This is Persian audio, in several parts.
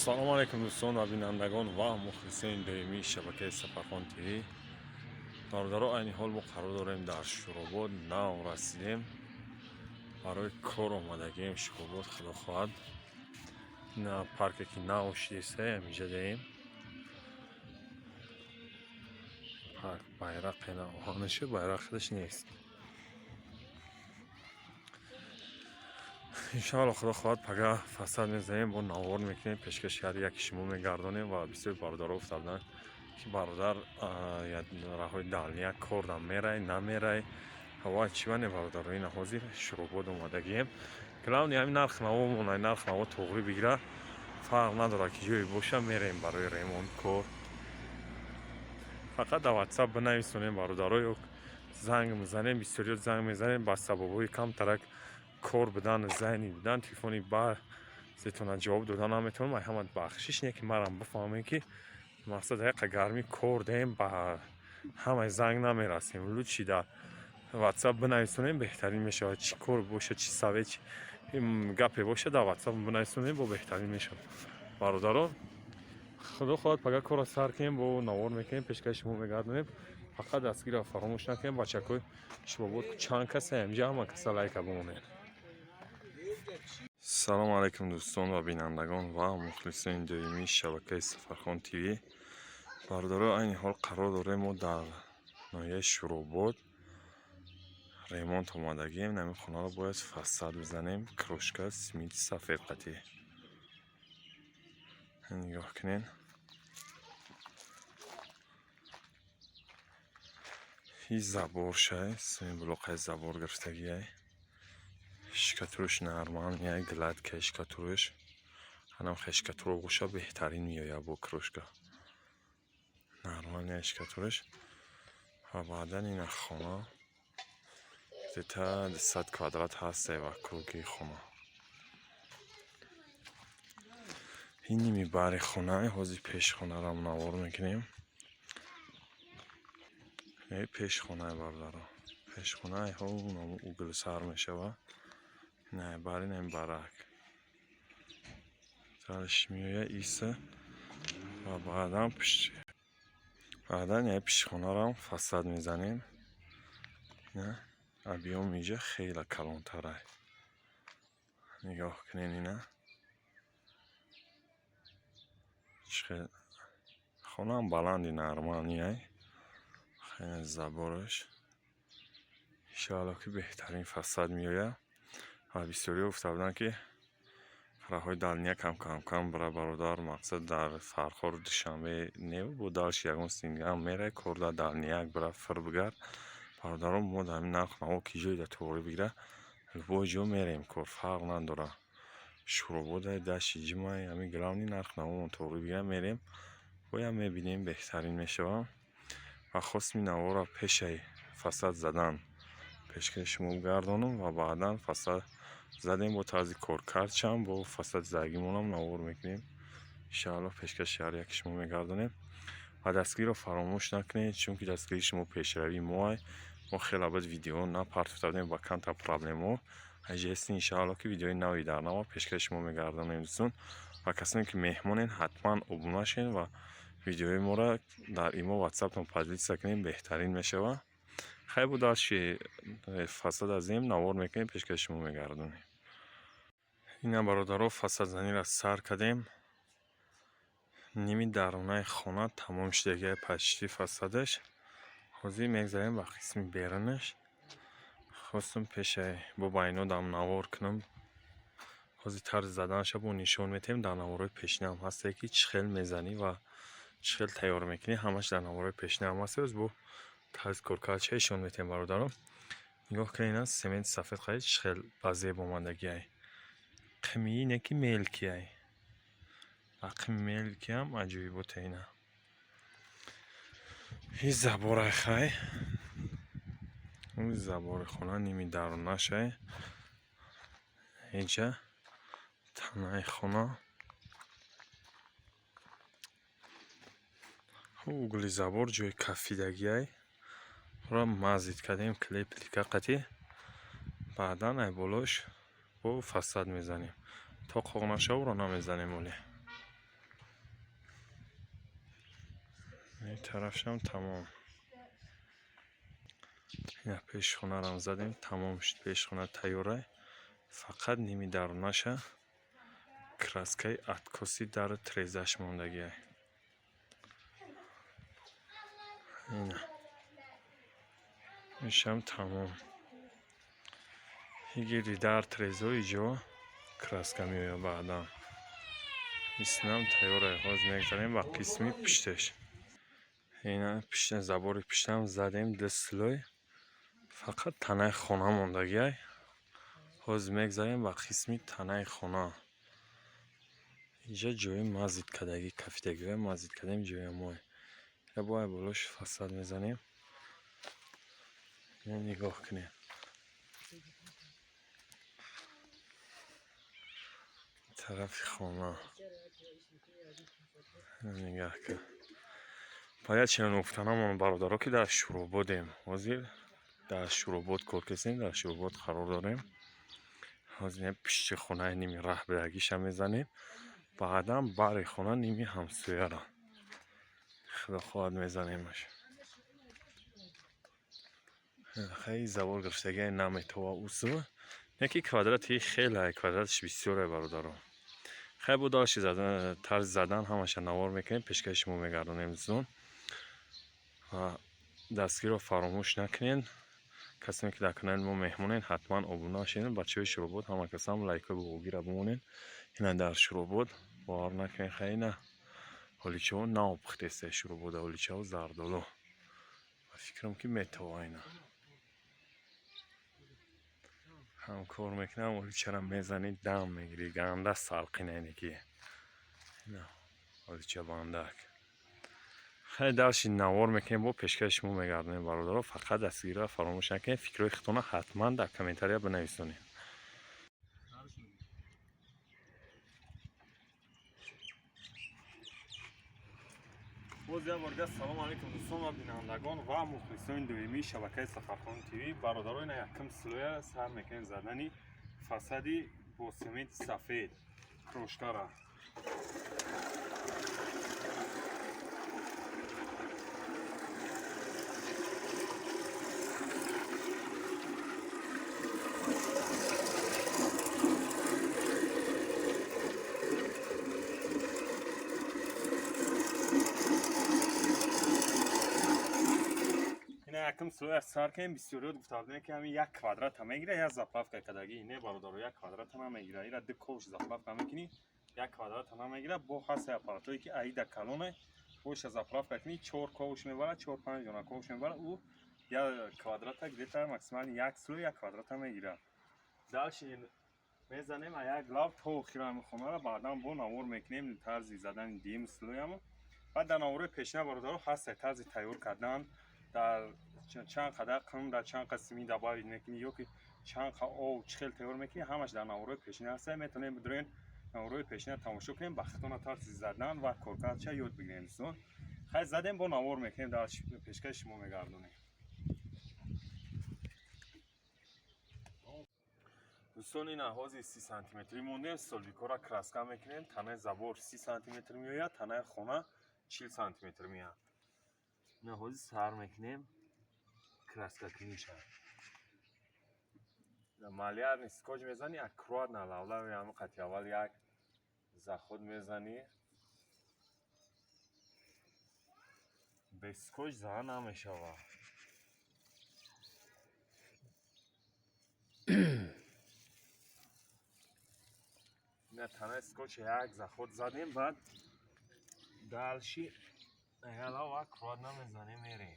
سلام علیکم دوستان و بینندگان و مخلصین دائمی شبکه سفرخان تیوی. در این حال ما قرار داریم در شوراباد نو رسیدیم، برای کار آمدگیم. شوراباد خدا خواهد نه پارکی که نو شدیسته اینجا داریم. پارک bayrak نه آهانشه، bayrak خودش نیست. انشاءالله خدا خواهد پگاه فصل میزنیم با نوار میکنیم، پیشکش هر یک شما میگردانیم و بسیار برادر افتادن که برادر راهی دالنیا کردم میره نمیره هوا چیونه برادر این حاضر شروع اومدگیم. کلاونی همین نرخ نوامون نرخ نوا توغری بگیره فرق نداره که جایی باشه میریم برای ریمون کار. فقط در واتساپ بنویسونیم برادرای زنگ میزنیم، بسیاری زنگ میزنیم با سببای کم ترک کار بدن زنی بدن تلفنی با زیتونه جواب دادن نمیتونم. احمد بخشش نه که مرام بفهمه که مقصد یک گرمی کار دیم با همه زنگ نمیرسیم. لوچی در واتساپ بنویسونیم بهترین میشه. چی کار باشه چی سوی چی گپی باشه در واتساپ بنویسونیم با بهترین میشه. برادران خدا خواهد پگاه کار سر کنیم با نوار میکنیم، پیشکش شما میگردونیم. فقط دستگیر فراموش نکنیم. بچه‌کوی شما بود چند کسی اینجا هم کسی لایک بمونید. سلام علیکم دوستان و بینندگان و مخلصین دائمی شبکه سفرخان تیوی. برادران این حال قرار داریم ما در ناحیه شوراباد ریمونت اومدگیم. نمی خونه رو باید فصل بزنیم. کروشکا سیمنت سفید قطعی نگاه کنین. این زبور شه سیم بلوقه زبور گرفتگیه شکتروش نرمان یک گلد که شکتروش هنم خشکترو گوشه بهترین میایه با کروشکا نرمان یک شکتروش. و بعدا این خونه دیتا 100 کوادرات هسته و کروگی خونه این نیمی باری خونه حوزی پیش خونه را منور میکنیم. این پیش خونه بردارم پیش خونه ها اونم اوگل سر میشه و نه باری نمی برک ترش میویه ایسه و بعدا یه پیش خونه را فساد میزنیم. نه ابیوم میجه خیلی کلان تره نگاه کنین. اینه خونه هم بلندی نرمانیه خیلی زبارش انشاءالله که بهترین فصل میآید. و بسیاری افتادن که راههای دالنیا کم برای برادر مقصد در فرخور دوشنبه نیو بودالش یکون سینگه هم میره کرده دالنیا برای فر بگرد برادرم ما در همین نرخ نوا که جایی در توری بگیره با جو میریم کار فرق نداره. شروع بوده دشتی جمعه همین گراونی نرخ نوا توری بگیره میریم باید میبینیم بهترین میشه. و خواستم نوا را پیش فصل زدن پیشکش شما گردانم و بعدا فصل زدیم با طرز کار کردشم با فصل زرگیمون هم نوار میکنیم. انشاءالله پیشکش شهر یک شما میگردانیم و دستگیر رو فراموش نکنید چون که دستگیری شما پیشروی ما خیلی عباد ویدیو نپرت دادیم با کانتا پرابلمو اجازه انشاءالله که ویدیوی نوی در نوا پیشکش شما میگردانیم دوستان. و کسانی که مهمونین حتما ابونه شین و ویدیوی ما را در ایمو واتساپ هم پادلیت کنیم بهترین میشه. و خیلی بود داشتی فصل از این نوار میکنیم پیشکش شما میگردونیم. این برادرها فصل زنی را سر کردیم. نیمی درونه خونه تمام شدگی پشتی فصلش حاضی میگذاریم و قسمی بیرنش خواستم پیش با باینو دم نوار کنم. حاضی طرز زدنش با نشون میتیم در نوارای پیشنی هم هسته که چخل میزنی و چخل تیار میکنی همش در نوارای پیشنی هم هسته با طرز کرکاچه شون میتیم برادرم. نگاه کنین از سیمنت سفید خیلی چخل بازی باماندگی های قمی اینه که ملکی های قمی ملکی هم عجیبی بوده. اینه این زباره خیلی اون زباره خونه نیمی درونش های اینجا تنهای خونه اوگلی زبار جوی کفیدگی های را مزید کردیم کلیپ لیکه قطعی بعدا ای بولوش با فساد میزنیم تا خونشه او را نمیزنیم. ولی این طرفش هم تمام. اینا پیشخونه رو زدیم، تمام شد. پیشخونه تیاره، فقط نیمی درونشه کراسکای اتکوسی در تریزش موندگیه. اینا میشم تمام. هیگیری در تریزوی جو краска میویا بعدا میسنم تیاره. باز میگذاریم و قسمی پشتش. اینا پشت زبور پشتم زدیم دستلوی، فقط تنه خونه موندگیه. باز میگذاریم و قسمی تنه خونه. اینجا جوی مزید کدگی کفتگی و مزید کدیم جوی مای. یا باید بلوش فصل میزنیم. نگاه کنیم. طرف خونه نگاه کن. باید چنین افتانمون برادرها که در شروع بودیم. وزیر در شروع بود کار کسیم، در شروع بود قرار داریم. وزیر پیش خونه نیمی راه برگیش هم میزنیم. بعدا بر خونه نیمی همسویه را خدا خواهد میزنیمش. خیلی زبور گرفتگی نمیتوه اوسو. یکی کوادراتی خیلی کوادراتش بسیاره برادرها. خیلی بوداشی زدن، طرز زدن همش نوار میکنیم، پیشکش مو میگردونیم زون و دستگیر رو فراموش نکنین. کسی که در کانال ما مهمونین حتما ابونه شین. بچه‌های شروع بود همه کسا هم لایک و بگیره بمونین. اینا در شروع بود باور نکنین. خیلی نه حالیچه ها نابخته شروع بود. حالیچه ها زردالو فکرم که میتوه اینا هم کار میکنم. حالیچه را میزنید دم میگیری گنده سلقینه اینکی. نه حالیچه باندک خیلی درشی نوار میکنیم با پیشکش مو میگردونیم برادرها. فقط دستگیر را فراموش نکنید. فکرهای خودتون حتما در کامنتاریا بنویسونید. باز یک بار سلام علیکم دوستان و بینندگان و مخلصان دویمی شبکه سفرخان تیوی. برادران یکم سلوی سر میکنیم زدنی فسادی با سمنت سفید کروشکا را. یکم سلوی سر کنیم. بسیاری گفته بودن که همین یک کوادرات هم میگیره یا زاپلاف کدگی. اینه برادر یک کوادرات هم میگیره. اینا دو کوش زاپلاف هم میکنی یک کوادرات هم میگیره. با خاص اپاراتوری که ایدا کلونه کوش زاپلاف کنی 4 کوش میبره 4 5 جنا کوش میبره. او یا کوادرات گرفته ماکسیمال یک سلوی یک کوادرات هم میگیره. دالش میزنیم یک گلاو تو خیره میخونه را بعدا با نوار میکنیم طرز زدن دیم سلوی هم. بعد در نوار پیشنه برادر خاص طرز تیار کردن در چند قدر قم در چند قسمی دباوی میکنی یا که چند او چخل تیار میکنی همش در نوار پیشنه هست. میتونیم بدرین نوار پیشنه تماشا کنیم بختون طرز زدن و کارکردش یاد بگیریم. دوستان خیلی زدیم با نوار میکنیم در پیشکش شما میگردونیم. دوستان این احوازی 30 سانتی متری مونده. سولویکو را کراسکا میکنیم. تنه زبور 30 سانتی متر میآید. تنه خونه 40 سانتی متر میآید. این احوازی سر میکنیم کراسکا کنیشه. مالیار نیست کج میزنی یک کروات نلاولا و همه قطعی اول یک زخود میزنی بسکوش زن نمیشه و نه تنه اسکوچ یک زخود زدیم. بعد دالشی اگلا و کروات نمیزنی میری.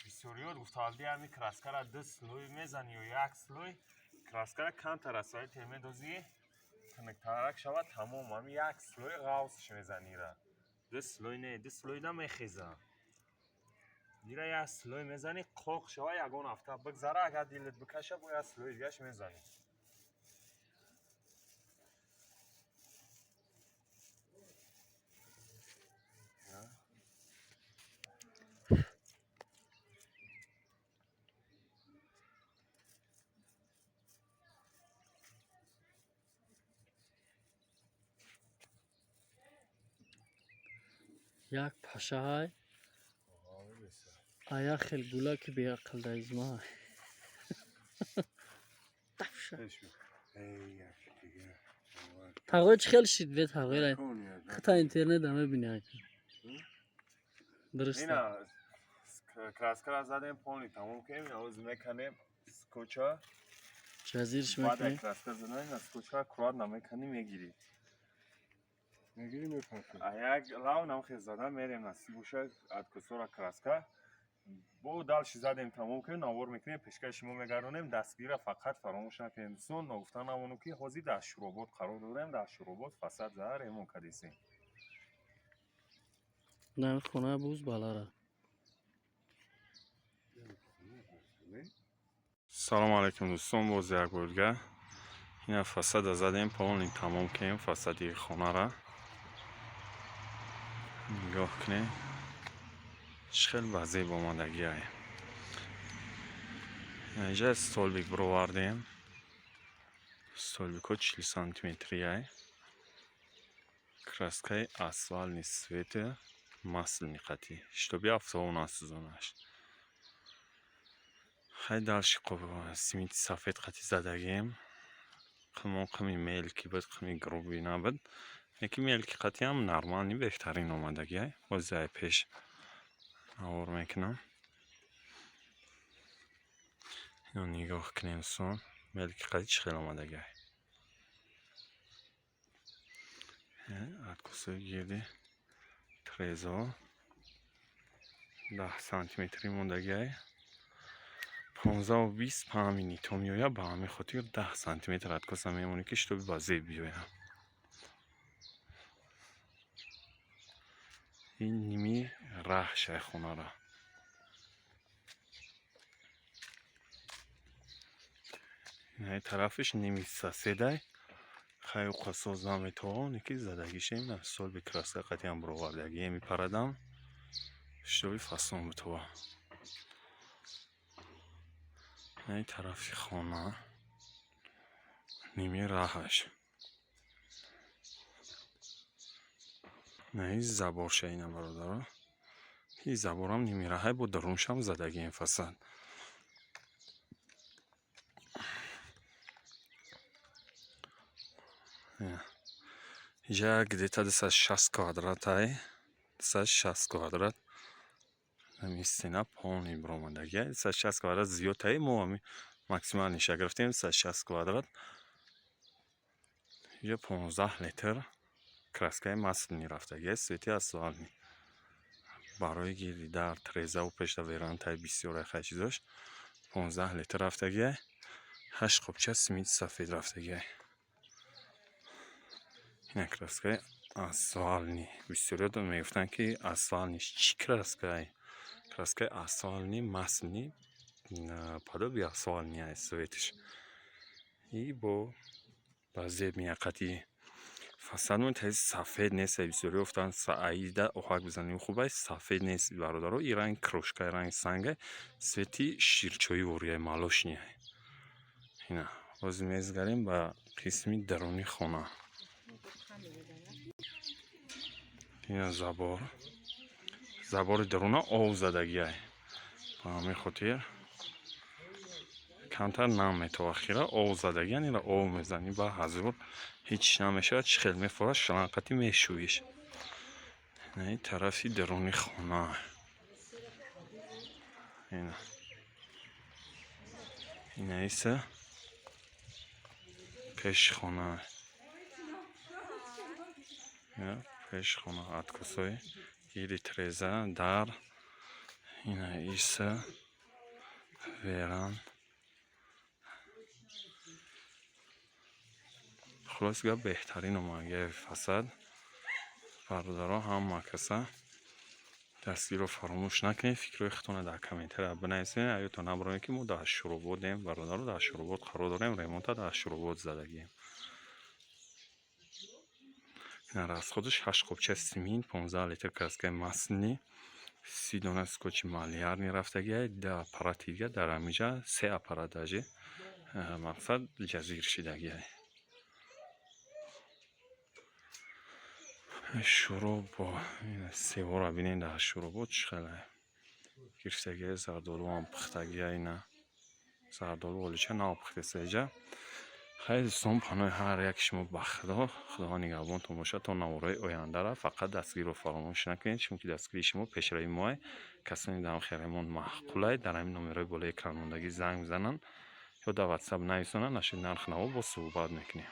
بسیاری گفتالدی همی کراسکا را 2 سلوی میزنی و 1 سلوی کراسکا را کم ترسایی تیمه دوزی کنکترک شود تمام. همی 1 سلوی غاوسش میزنی را 2 سلوی نه 2 سلوی نمیخیزه. دیره یک سلوی میزنی قوق شوه یگون هفته بگذره. اگر دیلت بکشه با یک سلوی دیگهش میزنی. یک پشه های آیا خیلی گولا که بیا قل دایز ما تفشه تقوی چه خیلی شید بید تقوی خطا اینترنت همه بینه درسته اینا краска زدیم پونی تموم کنیم عوض میکنیم سکوچا جزیرش بعد میکنی краска زدن از سکوچا کراد نمیکنی میگیری میپرسیم یک لاو نمخیز زدن میریم از سیبوشه اد کسورا краска بو دالش زدیم تموم کنیم نوار میکنیم پیشکش ما میگردونیم دستگیره فقط فراموش نکنیم سون نگفتن همونو که حوزی در شروبات قرار داریم در شروبات فساد زهر ایمون کدیسیم نه خونه بوز بالا را سلام علیکم دوستان باز یک بار دیگه این فساد زدیم پاونی تمام کنیم فسادی خونه را نگاه کنیم خیلی وضعی با مادگی های اینجا استولبیک برو واردیم столбико 40 сантиметрияй краскаи асфальни свете маслни қатӣ штоби афсову насӯзонаш хай далши симити сафед қатӣ задагем қимо қими мелки бид қими груби набид яки мелки қатӣ ҳам нормални беҳтарин омадагияй бози ай пеш навор мекунам ино нигоҳ кунем сон мелки қатӣ чӣ хел омадагияй откусои гирди трезо 10 сантиметри мондагиай 15-20 по ҳамини то меоя ба ҳамин хотир 10 сантиметр откуса мемонӣ ки штоби ба зеб биёя ин ними раҳшай хонара ин тарафиш ними саседай хай уқасоз наметавони ки задагишем на сол би краска қатиам бировардагӣ мепарадам штоби фасон битова ин тарафи хона ними раҳаш ин заборша ина бародаро ин заборам ними раҳай бо даруншам задагием фасад инҷа где-то 260 квадратай 260 квадрат ҳамин стена полный биромадагия 260 квадрат зиёдтаи мо ҳами максимал ниша гирифтем 260 квадрат инҷа 15 литр краскаи маслини рафтагия свети асфальни барои гирди дар трезаву пешта верантаи бисёре хай чизош 15 литр рафтагия 8 қопча симити сафед рафтагия ина краскаи асфальни бисёриёдон мегуфтанд ки асфальниш чӣ краскаи краскаи асфальни маслни подоби асфальни ай светиш и бо ба зеб мияқати фасад монтаи сафед нест бисёри гуфтанд аида оҳак бизанем хубай сафед нест бародаро и ранг крошкай ранг сангай свети ширчои ворияи малошния ина боз мезгарем ба қисми даруни хона ина забори даруна ов задагиай ба ҳамин хотир камтар нам метава хира ов задагиан ира ов мезанӣ ба ҳазур ҳеч намешавад чӣ хел мефурад шаланқати мешӯиш ин тарафи даруни хона ина иса пеши хона пеши хона откусои гирди треза дар ина иса веран хулоси гап беҳтарин омадагияи фасад бародаро ҳама каса дастгиро фаромӯш накунед фикрҳои худтона дар комментария бинависед аётон набаронед ки мо дар шуробот дем бародаро дар шуробот қарор дорем ремонта дар шуробот задагием ин расходиш 8 қопча симин 15 литр краскаи маслини 30 дона скотчи малярни рафтагиай 2 аппарати дига дар ҳаминҷа 3 аппарат дажи мақсад ҷазир шидагиай شروع با این سیوا را بینین در شروع بود خیلی گرفتگی زردالو هم پختگی اینا زردالو ولیچه نا پخته سیجا خیلی سوم پانوی هر یک شما خدا نگهبانتون باشه تا نورای آینده را فقط دستگیر رو فراموش نکنید چون که دستگیری شما پیشروی ماه کسانی در خیرمون معقوله در این نمره بالای اکران موندگی زنگ بزنن یا در واتساپ نویسونن نشید نرخ نو با صحبت میکنیم.